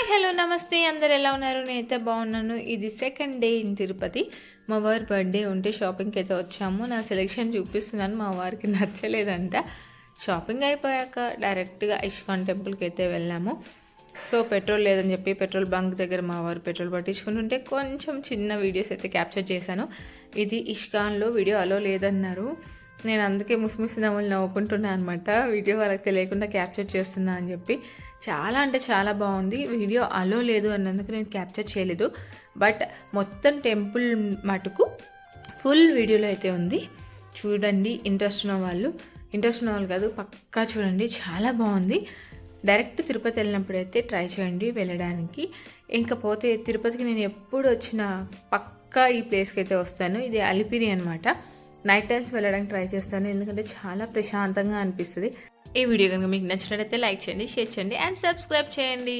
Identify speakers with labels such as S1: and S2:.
S1: Hello నమస్తే అందరు ఎలా ఉన్నారు? నేనైతే బాగున్నాను. ఇది సెకండ్ డే ఇన్ తిరుపతి. మా వారి బర్త్డే ఉంటే షాపింగ్కి అయితే వచ్చాము. నా సెలెక్షన్ చూపిస్తున్నాను. మా వారికి నచ్చలేదంట. షాపింగ్ అయిపోయాక డైరెక్ట్గా ఇస్కాన్ టెంపుల్కి అయితే వెళ్ళాము. సో పెట్రోల్ లేదని చెప్పి పెట్రోల్ బంక్ దగ్గర మా వారు పెట్రోల్ పట్టించుకుంటుంటే కొంచెం చిన్న వీడియోస్ అయితే క్యాప్చర్ చేశాను. ఇది ఇస్కాన్లో వీడియో అలో లేదన్నారు. నేను అందుకే ముసిముసి నవ్వులు నవ్వుకుంటున్నాను అనమాట. వీడియో వాళ్ళకి తెలియకుండా క్యాప్చర్ చేస్తున్నా అని చెప్పి. చాలా అంటే చాలా బాగుంది. వీడియో అలో లేదు అన్నందుకు నేను క్యాప్చర్ చేయలేదు. బట్ మొత్తం టెంపుల్ మటుకు ఫుల్ వీడియోలో అయితే ఉంది. చూడండి, ఇంట్రెస్ట్ ఉన్న వాళ్ళు కాదు, పక్కా చూడండి, చాలా బాగుంది. డైరెక్ట్ తిరుపతి వెళ్ళినప్పుడైతే ట్రై చేయండి వెళ్ళడానికి. ఇంకపోతే తిరుపతికి నేను ఎప్పుడు వచ్చినా పక్కా ఈ ప్లేస్కి అయితే వస్తాను. ఇది అలిపిరి అనమాట. నైట్ టైమ్స్ వెళ్ళడానికి ట్రై చేస్తాను, ఎందుకంటే చాలా ప్రశాంతంగా అనిపిస్తుంది. ఈ వీడియో కనుక మీకు నచ్చినట్లయితే లైక్ చేయండి, షేర్ చేయండి అండ్ సబ్స్క్రైబ్ చేయండి.